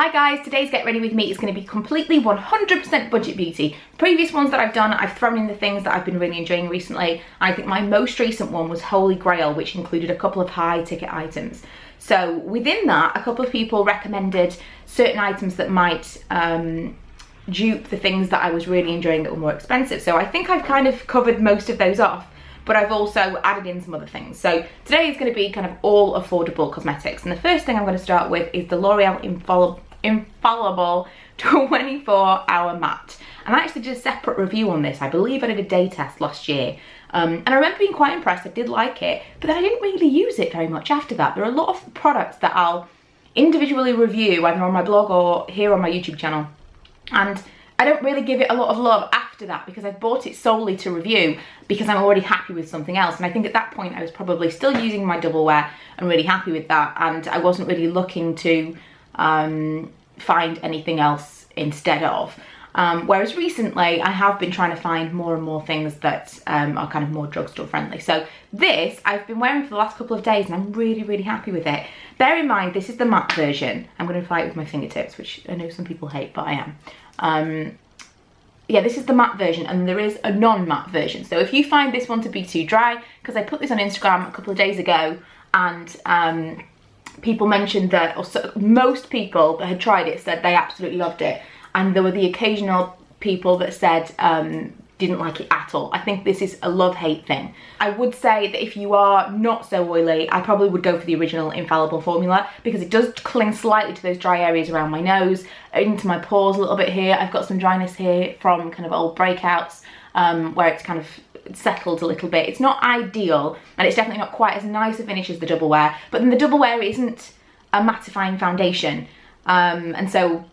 Hi guys, today's Get Ready With Me is going to be completely 100% budget beauty. Previous ones that I've done, I've thrown in the things that I've been really enjoying recently. I think my most recent one was Holy Grail, which included a couple of high ticket items. So within that, a couple of people recommended certain items that might dupe the things that I was really enjoying that were more expensive. So I think I've kind of covered most of those off, but I've also added in some other things. So today is going to be kind of all affordable cosmetics. And the first thing I'm going to start with is the L'Oreal Infallible 24-hour matte. And I actually did a separate review on this. I believe I did a day test last year. And I remember being quite impressed. I did like it, but then I didn't really use it very much after that. There are a lot of products that I'll individually review either on my blog or here on my YouTube channel. And I don't really give it a lot of love after that because I've bought it solely to review because I'm already happy with something else. And I think at that point I was probably still using my double wear and really happy with that, and I wasn't really looking to find anything else instead of. Whereas recently I have been trying to find more and more things that are kind of more drugstore friendly. So this I've been wearing for the last couple of days and I'm really happy with it. Bear in mind this is the matte version. I'm going to apply it with my fingertips, which I know some people hate, but I am. Yeah, this is the matte version and there is a non-matte version. So if you find this one to be too dry, because I put this on Instagram a couple of days ago and people mentioned that, or so, most people that had tried it said they absolutely loved it. And there were the occasional people that said didn't like it at all. I think this is a love-hate thing. I would say that if you are not so oily, I probably would go for the original Infallible formula because it does cling slightly to those dry areas around my nose, into my pores a little bit here. I've got some dryness here from kind of old breakouts where it's kind of settled a little bit. It's not ideal and it's definitely not quite as nice a finish as the double wear, but then the double wear isn't a mattifying foundation. And so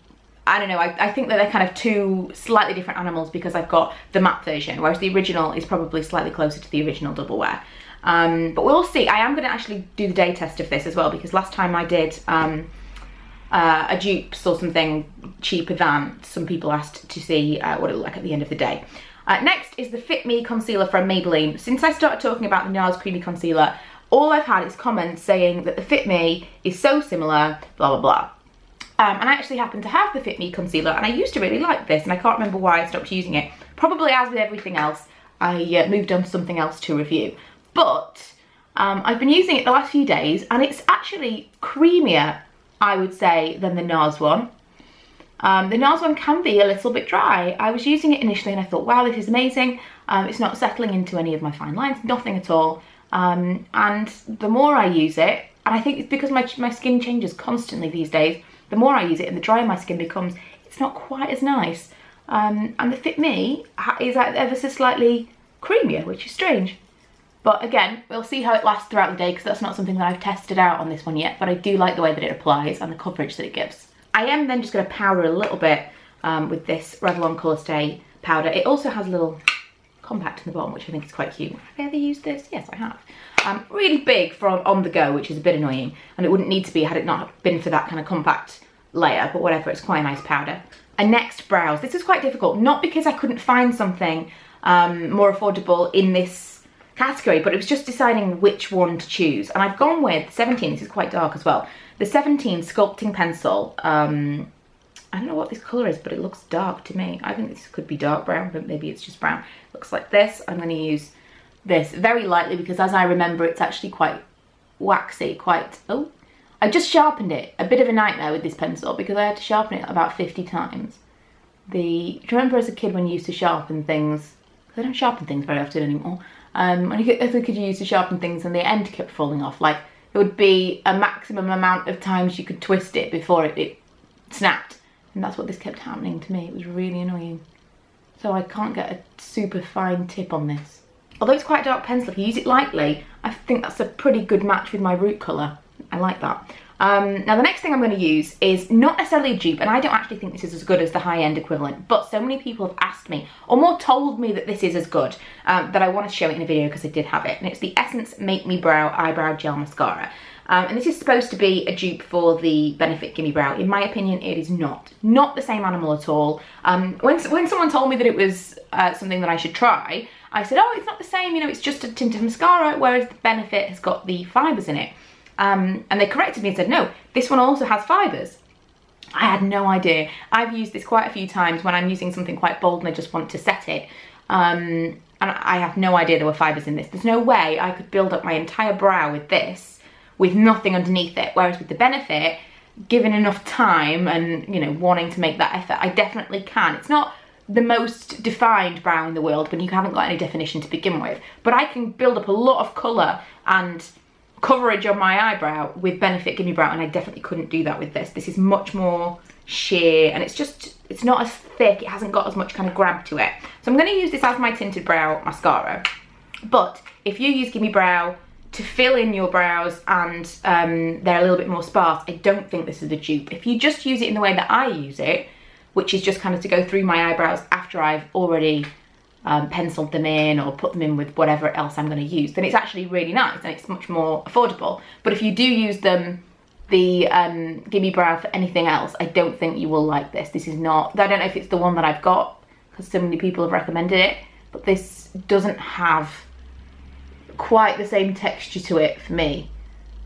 I don't know, I think that they're kind of two slightly different animals because I've got the matte version, whereas the original is probably slightly closer to the original double wear. But we'll see. I am going to actually do the day test of this as well because last time I did a dupes or something cheaper than, some people asked to see what it looked like at the end of the day. Next is the Fit Me Concealer from Maybelline. Since I started talking about the NARS Creamy Concealer, all I've had is comments saying that the Fit Me is so similar, blah, blah, blah. And I actually happen to have the Fit Me Concealer and I used to really like this and I can't remember why I stopped using it. Probably as with everything else, I moved on to something else to review. But I've been using it the last few days and it's actually creamier, I would say, than the NARS one. The NARS one can be a little bit dry. I was using it initially and I thought, wow, this is amazing. It's not settling into any of my fine lines, nothing at all. And the more I use it, and I think it's because my skin changes constantly these days, the more I use it and the drier my skin becomes, it's not quite as nice. And the Fit Me is ever so slightly creamier, which is strange. But again, we'll see how it lasts throughout the day because that's not something that I've tested out on this one yet, but I do like the way that it applies and the coverage that it gives. I am then just going to powder a little bit with this Revlon Colorstay powder. It also has a little compact in the bottom, which I think is quite cute. Have I ever used this? Yes, I have. Really big for on the go, which is a bit annoying, and it wouldn't need to be had it not been for that kind of compact layer, but whatever, it's quite a nice powder. And next, brows. This is quite difficult, not because I couldn't find something more affordable in this category, but it was just deciding which one to choose. And I've gone with 17, this is quite dark as well, the 17 Sculpting pencil. I don't know what this colour is, but it looks dark to me. I think this could be dark brown, but maybe it's just brown. It looks like this. I'm going to use this very lightly because as I remember, it's actually quite waxy, quite, oh, I just sharpened it. A bit of a nightmare with this pencil because I had to sharpen it about 50 times. Do you remember as a kid when you used to sharpen things? I don't sharpen things very often anymore. When you as a kid you used to sharpen things and the end kept falling off. Like, it would be a maximum amount of times you could twist it before it snapped. And that's what this kept happening to me. It was really annoying. So I can't get a super fine tip on this. Although it's quite a dark pencil, if you use it lightly, I think that's a pretty good match with my root colour. I like that. Now the next thing I'm going to use is not necessarily a dupe, and I don't actually think this is as good as the high-end equivalent, but so many people have asked me, or more told me that this is as good, that I want to show it in a video because I did have it, and it's the Essence Make Me Brow Eyebrow Gel Mascara. And this is supposed to be a dupe for the Benefit Gimme Brow. In my opinion, it is not. Not the same animal at all. When someone told me that it was something that I should try, I said, oh, it's not the same, you know, it's just a tinted mascara, whereas the Benefit has got the fibres in it. And they corrected me and said, no, this one also has fibres. I had no idea. I've used this quite a few times when I'm using something quite bold and I just want to set it. And I have no idea there were fibres in this. There's no way I could build up my entire brow with this with nothing underneath it. Whereas with the Benefit, given enough time and, you know, wanting to make that effort, I definitely can. It's not the most defined brow in the world when you haven't got any definition to begin with, but I can build up a lot of colour and coverage on my eyebrow with Benefit Gimme Brow, and I definitely couldn't do that with this. This is much more sheer, and it's not as thick, it hasn't got as much kind of grab to it. So I'm going to use this as my tinted brow mascara. But if you use Gimme Brow to fill in your brows and they're a little bit more sparse, I don't think this is a dupe. If you just use it in the way that I use it, which is just kind of to go through my eyebrows after I've already penciled them in or put them in with whatever else I'm going to use, then it's actually really nice and it's much more affordable. But if you do use the Gimme Brow for anything else, I don't think you will like this. This is not, I don't know if it's the one that I've got because so many people have recommended it, but this doesn't have quite the same texture to it for me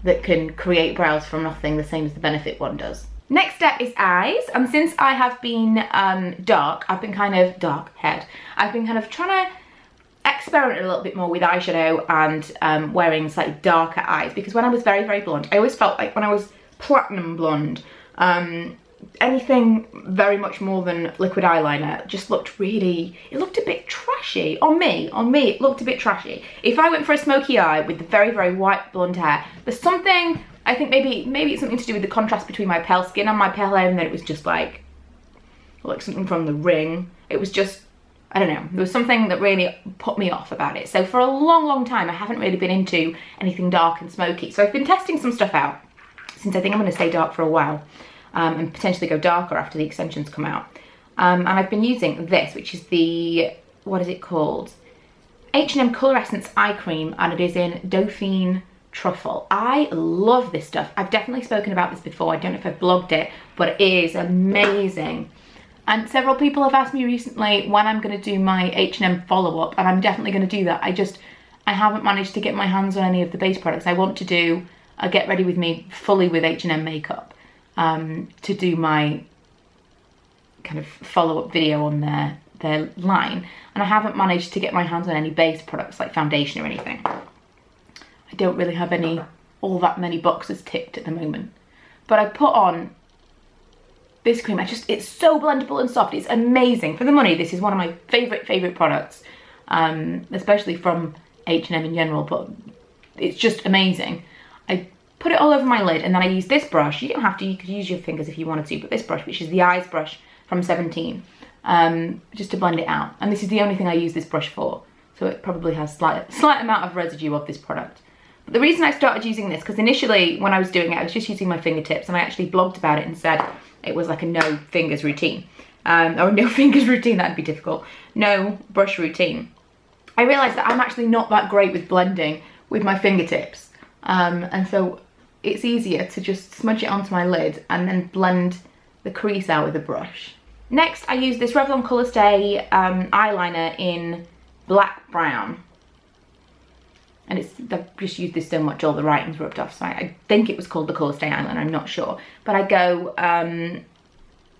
that can create brows from nothing, the same as the Benefit one does. Next step is eyes, and since I have been dark, I've been kind of dark-haired, I've been kind of trying to experiment a little bit more with eyeshadow and wearing slightly darker eyes, because when I was very, very blonde, I always felt like when I was platinum blonde, anything very much more than liquid eyeliner just looked really, it looked a bit trashy. On me, it looked a bit trashy. If I went for a smoky eye with the very, very white blonde hair, there's something, I think maybe it's something to do with the contrast between my pale skin and my pale hair, and then it was just like something from The Ring. It was just, I don't know, there was something that really put me off about it. So for a long, long time, I haven't really been into anything dark and smoky. So I've been testing some stuff out, since I think I'm going to stay dark for a while, and potentially go darker after the extensions come out. And I've been using this, which is the, what is it called? H&M Colour Essence Eye Cream, and it is in Dauphine Truffle. I love this stuff. I've definitely spoken about this before. I don't know if I've blogged it, but it is amazing. And several people have asked me recently when I'm going to do my H&M follow-up, and I'm definitely going to do that. I haven't managed to get my hands on any of the base products. I want to do a Get Ready With Me fully with H&M makeup to do my kind of follow-up video on their line, and I haven't managed to get my hands on any base products like foundation or anything. I don't really have all that many boxes ticked at the moment. But I put on this cream. It's so blendable and soft. It's amazing. For the money, this is one of my favourite products, especially from H&M in general, but it's just amazing. I put it all over my lid, and then I use this brush. You don't have to, you could use your fingers if you wanted to, but this brush, which is the Eyes brush from 17, just to blend it out. And this is the only thing I use this brush for, so it probably has slight amount of residue of this product. But the reason I started using this, because initially when I was doing it, I was just using my fingertips, and I actually blogged about it and said it was like a no fingers routine. Or no fingers routine, that'd be difficult. No brush routine. I realised that I'm actually not that great with blending with my fingertips. And so it's easier to just smudge it onto my lid and then blend the crease out with a brush. Next, I use this Revlon Colorstay eyeliner in black brown. And I've just used this so much, all the writing's rubbed off, so I think it was called the Colourstay eyeliner, I'm not sure. But I go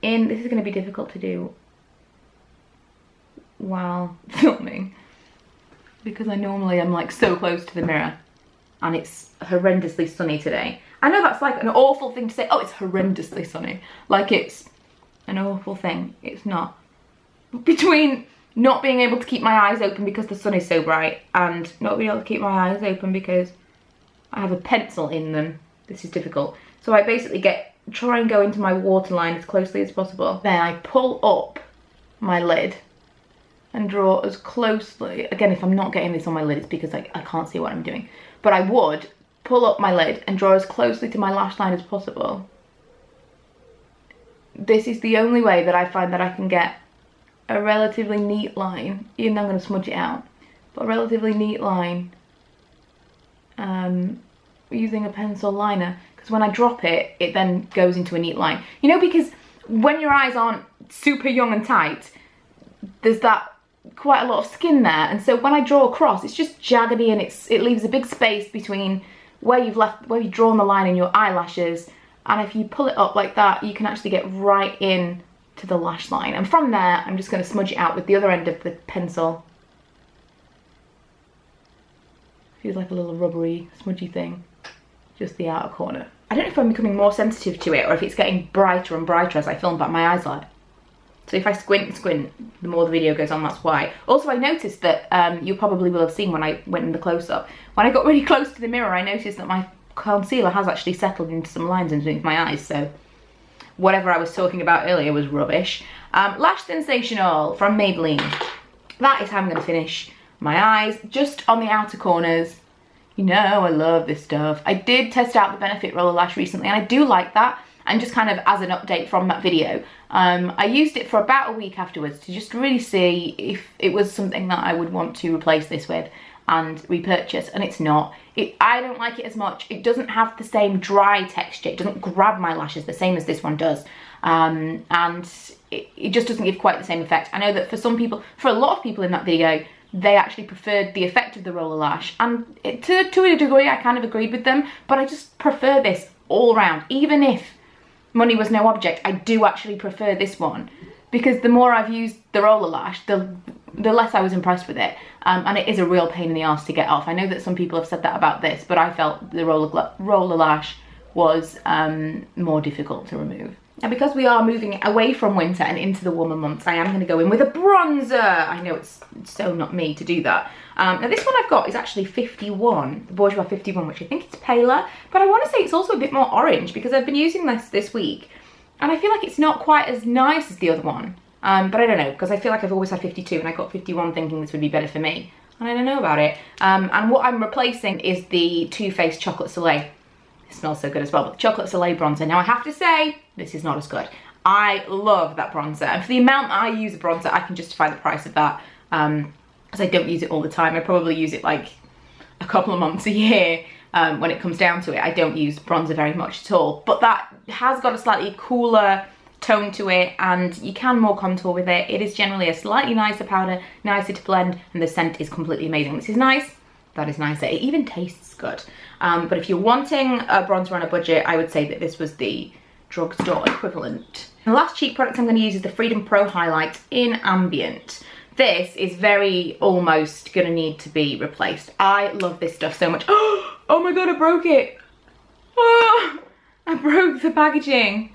in, this is going to be difficult to do while filming, because I normally am like so close to the mirror, and it's horrendously sunny today. I know that's like an awful thing to say, oh, it's horrendously sunny, like it's an awful thing. It's not. Between not being able to keep my eyes open because the sun is so bright, and not being able to keep my eyes open because I have a pencil in them, this is difficult. So I basically try and go into my waterline as closely as possible. Then I pull up my lid and draw as closely. Again, if I'm not getting this on my lid, it's because I can't see what I'm doing. But I would pull up my lid and draw as closely to my lash line as possible. This is the only way that I find that I can get a relatively neat line, even though I'm going to smudge it out, but a relatively neat line using a pencil liner, because when I drop it, it then goes into a neat line. You know, because when your eyes aren't super young and tight, there's that quite a lot of skin there, and so when I draw across, it's just jaggedy, and it leaves a big space between where you've drawn the line in your eyelashes and if you pull it up like that, you can actually get right in to the lash line. And from there, I'm just going to smudge it out with the other end of the pencil. Feels like a little rubbery, smudgy thing. Just the outer corner. I don't know if I'm becoming more sensitive to it or if it's getting brighter and brighter as I film back my eyes light. So if I squint and squint, the more the video goes on, that's why. Also, I noticed that you probably will have seen when I went in the close-up. When I got really close to the mirror, I noticed that my concealer has actually settled into some lines underneath my eyes, so whatever I was talking about earlier was rubbish. Lash Sensational from Maybelline. That is how I'm going to finish my eyes, just on the outer corners. You know, I love this stuff. I did test out the Benefit Roller Lash recently, and I do like that. And just kind of as an update from that video, I used it for about a week afterwards to just really see if it was something that I would want to replace this with and repurchase, and it's not. I don't like it as much. It doesn't have the same dry texture. It doesn't grab my lashes the same as this one does. And it just doesn't give quite the same effect. I know that for some people, for a lot of people in that video, they actually preferred the effect of the roller lash, and to a degree I kind of agreed with them, but I just prefer this all around. Even if money was no object, I do actually prefer this one, because the more I've used the roller lash, the less I was impressed with it, and it is a real pain in the arse to get off. I know that some people have said that about this, but I felt the roller lash was more difficult to remove. And because we are moving away from winter and into the warmer months, I am going to go in with a bronzer. I know it's so not me to do that. Now this one I've got is actually 51, the Bourjois 51, which I think it's paler, but I want to say it's also a bit more orange because I've been using this week, and I feel like it's not quite as nice as the other one. But I don't know, because I feel like I've always had 52 and I got 51 thinking this would be better for me, and I don't know about it. And what I'm replacing is the Too Faced Chocolate Soleil. It smells so good as well, but the Chocolate Soleil bronzer. Now I have to say, this is not as good. I love that bronzer, and for the amount that I use a bronzer, I can justify the price of that, because I don't use it all the time. I probably use it like a couple of months a year. When it comes down to it, I don't use bronzer very much at all, but that has got a slightly cooler tone to it, and you can more contour with it. It is generally a slightly nicer powder, nicer to blend, and the scent is completely amazing. This is nice, that is nicer. It even tastes good. But if you're wanting a bronzer on a budget, I would say that this was the drugstore equivalent. The last cheap product I'm going to use is the Freedom Pro Highlight in Ambient. This is very almost going to need to be replaced. I love this stuff so much. Oh my god, I broke it. Oh, I broke the packaging.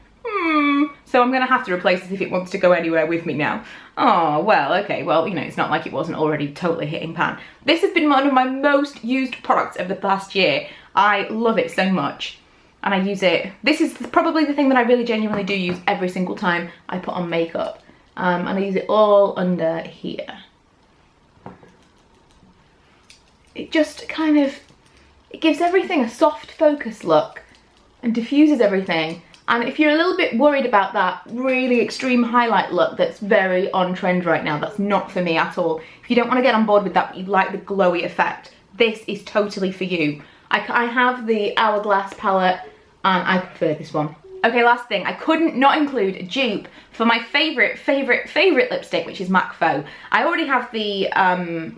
So I'm going to have to replace this if it wants to go anywhere with me now. Oh, well, okay. Well, you know, it's not like it wasn't already totally hitting pan. This has been one of my most used products of the past year. I love it so much. And I use it. This is probably the thing that I really genuinely do use every single time I put on makeup. And I use it all under here. It just kind of, it gives everything a soft focus look and diffuses everything. And if you're a little bit worried about that really extreme highlight look that's very on trend right now, that's not for me at all. If you don't want to get on board with that, but you like the glowy effect, this is totally for you. I have the Hourglass palette, and I prefer this one. Okay, last thing, I couldn't not include a dupe for my favorite lipstick, which is MAC Faux. I already have the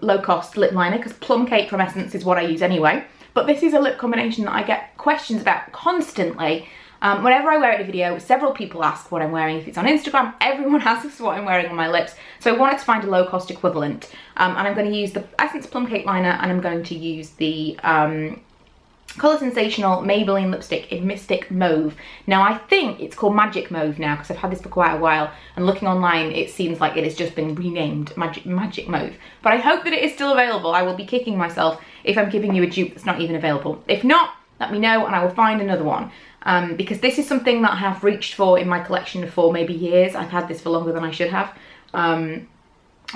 low-cost lip liner, because Plum Cake from Essence is what I use anyway. But this is a lip combination that I get questions about constantly. Whenever I wear it in a video, several people ask what I'm wearing. If it's on Instagram, everyone asks what I'm wearing on my lips. So I wanted to find a low-cost equivalent. And I'm going to use the Essence Plum Cake liner, and I'm going to use the Colour Sensational Maybelline lipstick in Mystic Mauve. Now I think it's called Magic Mauve now, because I've had this for quite a while, and looking online it seems like it has just been renamed Magic Mauve. But I hope that it is still available. I will be kicking myself if I'm giving you a dupe that's not even available. If not, let me know and I will find another one. Because this is something that I have reached for in my collection for maybe years. I've had this for longer than I should have.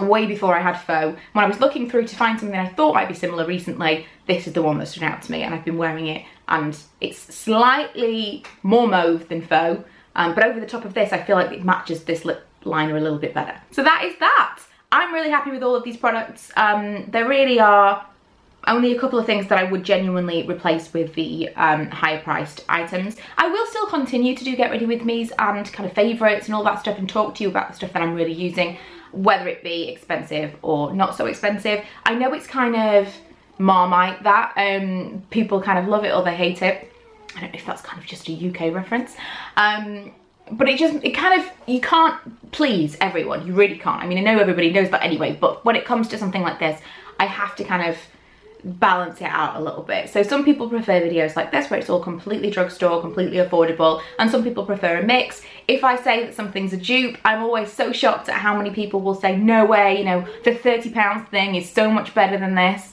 Way before I had Faux. When I was looking through to find something I thought might be similar recently, this is the one that stood out to me, and I've been wearing it, and it's slightly more mauve than Faux, but over the top of this I feel like it matches this lip liner a little bit better. So that is that. I'm really happy with all of these products. There really are only a couple of things that I would genuinely replace with the higher priced items. I will still continue to do get ready with me's and kind of favourites and all that stuff, and talk to you about the stuff that I'm really using, whether it be expensive or not so expensive. I know it's kind of Marmite that, people kind of love it or they hate it. I don't know if that's kind of just a UK reference. But it kind of, you can't please everyone, you really can't. I mean, I know everybody knows that anyway, but when it comes to something like this, I have to kind of balance it out a little bit. So some people prefer videos like this where it's all completely drugstore, completely affordable, and some people prefer a mix. If I say that something's a dupe, I'm always so shocked at how many people will say, no way, you know, the £30 thing is so much better than this.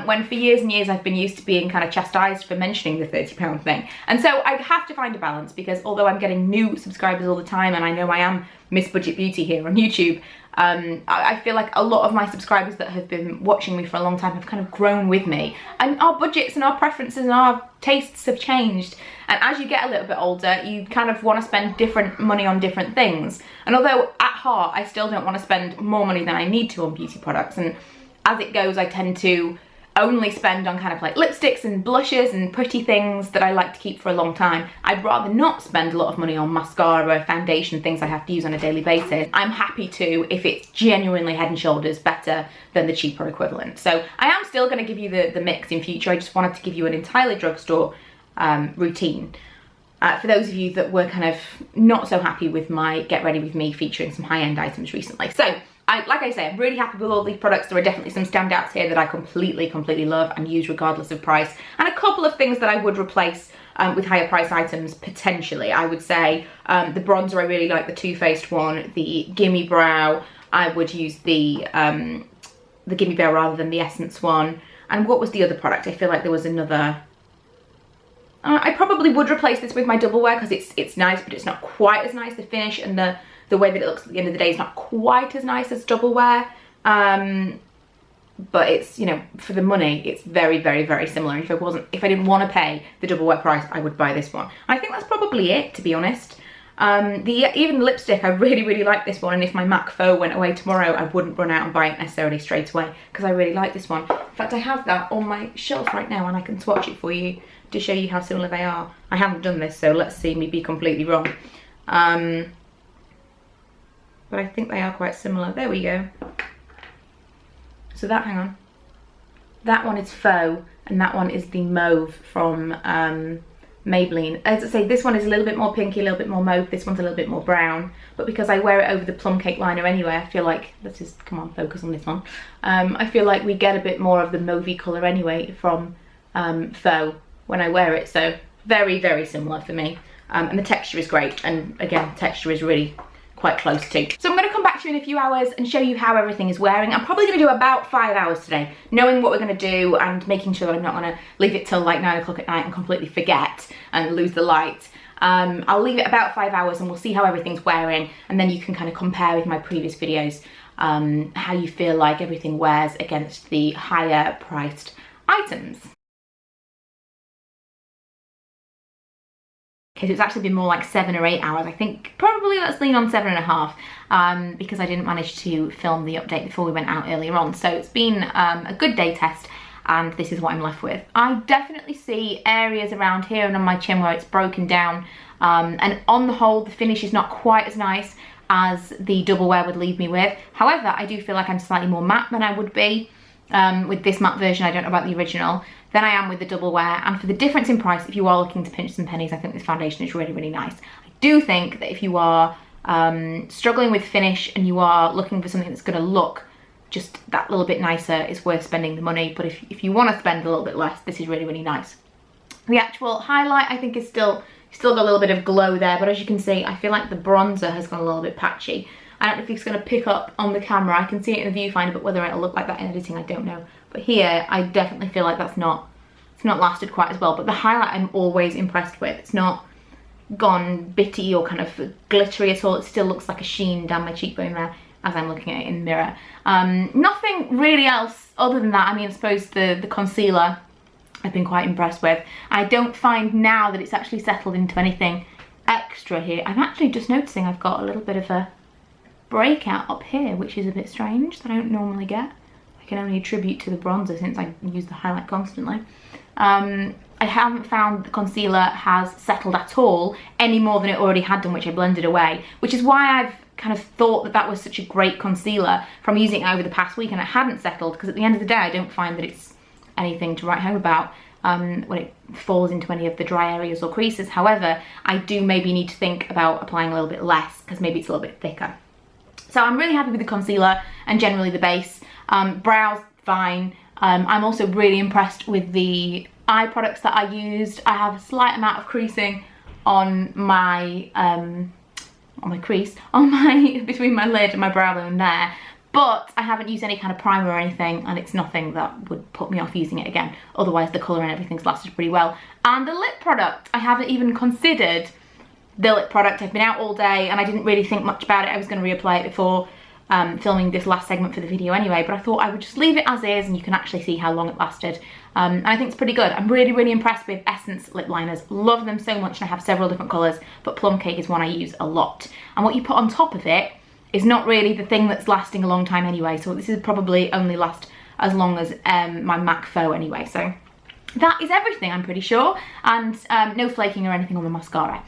When for years and years I've been used to being kind of chastised for mentioning the £30 thing. And so I have to find a balance, because although I'm getting new subscribers all the time, and I know I am Miss Budget Beauty here on YouTube, I feel like a lot of my subscribers that have been watching me for a long time have kind of grown with me. And our budgets and our preferences and our tastes have changed. And as you get a little bit older, you kind of want to spend different money on different things. And although at heart, I still don't want to spend more money than I need to on beauty products. And as it goes, I tend to only spend on kind of like lipsticks and blushes and pretty things that I like to keep for a long time. I'd rather not spend a lot of money on mascara, foundation, things I have to use on a daily basis. I'm happy to if it's genuinely head and shoulders better than the cheaper equivalent. So I am still going to give you the mix in future. I just wanted to give you an entirely drugstore routine. For those of you that were kind of not so happy with my Get Ready With Me featuring some high-end items recently. So like I say, I'm really happy with all these products. There are definitely some standouts here that I completely love and use regardless of price. And a couple of things that I would replace with higher price items, potentially. I would say the bronzer, I really like the Too Faced one. The Gimme Brow, I would use the Gimme Brow rather than the Essence one. And what was the other product? I feel like there was another... I probably would replace this with my Double Wear, because it's nice, but it's not quite as nice. The finish and the way that it looks at the end of the day is not quite as nice as Double Wear. But it's, you know, for the money, it's very similar. If I didn't want to pay the Double Wear price, I would buy this one. I think that's probably it, to be honest. Even the lipstick, I really like this one, and if my MAC Faux went away tomorrow, I wouldn't run out and buy it necessarily straight away, because I really like this one. In fact, I have that on my shelf right now, and I can swatch it for you to show you how similar they are. I haven't done this, so let's see me be completely wrong. But I think they are quite similar. There we go. So that, hang on. That one is Faux, and that one is the Mauve from Maybelline. As I say, this one is a little bit more pinky, a little bit more mauve. This one's a little bit more brown. But because I wear it over the Plum Cake liner anyway, I feel like, let's just, come on, focus on this one. I feel like we get a bit more of the mauvey colour anyway from Faux when I wear it. So very similar for me. And the texture is great. And again, texture is really quite close to. So I'm going to come back to you in a few hours and show you how everything is wearing. I'm probably going to do about 5 hours today, knowing what we're going to do and making sure that I'm not going to leave it till like 9 o'clock at night and completely forget and lose the light. I'll leave it about 5 hours and we'll see how everything's wearing, and then you can kind of compare with my previous videos how you feel like everything wears against the higher priced items. Okay, so it's actually been more like 7 or 8 hours. I think probably let's lean on 7.5 because I didn't manage to film the update before we went out earlier on. So it's been a good day test, and this is what I'm left with. I definitely see areas around here and on my chin where it's broken down, and on the whole the finish is not quite as nice as the Double Wear would leave me with. However, I do feel like I'm slightly more matte than I would be with this matte version. I don't know about the original, than I am with the Double Wear. And for the difference in price, if you are looking to pinch some pennies, I think this foundation is really nice. I do think that if you are struggling with finish and you are looking for something that's going to look just that little bit nicer, it's worth spending the money. But if you want to spend a little bit less, this is really nice. The actual highlight, I think, is still got a little bit of glow there, but as you can see, I feel like the bronzer has gone a little bit patchy. I don't know if it's going to pick up on the camera. I can see it in the viewfinder, but whether it'll look like that in editing, I don't know. But here, I definitely feel like it's not lasted quite as well. But the highlight I'm always impressed with. It's not gone bitty or kind of glittery at all. It still looks like a sheen down my cheekbone there as I'm looking at it in the mirror. Nothing really else other than that. I mean, I suppose the concealer I've been quite impressed with. I don't find now that it's actually settled into anything extra here. I'm actually just noticing I've got a little bit of a breakout up here, which is a bit strange, that I don't normally get. I can only attribute to the bronzer since I use the highlight constantly. I haven't found the concealer has settled at all, any more than it already had done, which I blended away, which is why I've kind of thought that that was such a great concealer from using it over the past week, and it hadn't settled, because at the end of the day I don't find that it's anything to write home about. when it falls into any of the dry areas or creases. However, I do maybe need to think about applying a little bit less because maybe it's a little bit thicker. So I'm really happy with the concealer and generally the base. Brows, fine. I'm also really impressed with the eye products that I used. I have a slight amount of creasing on my between my lid and my brow bone there, but I haven't used any kind of primer or anything, and it's nothing that would put me off using it again. Otherwise the colour and everything's lasted pretty well. And the lip product, I haven't even considered the lip product. I've been out all day and I didn't really think much about it. I was going to reapply it before filming this last segment for the video anyway, but I thought I would just leave it as is and you can actually see how long it lasted. And I think it's pretty good. I'm really impressed with Essence lip liners. Love them so much, and I have several different colours, but Plum Cake is one I use a lot. And what you put on top of it is not really the thing that's lasting a long time anyway, so this is probably only last as long as my MAC Faux anyway. So that is everything, I'm pretty sure, and no flaking or anything on the mascara.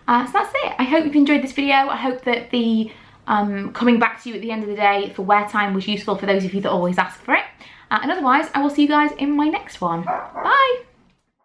So that's it. I hope you've enjoyed this video. I hope that the coming back to you at the end of the day for wear time was useful for those of you that always ask for it. And otherwise, I will see you guys in my next one. Bye!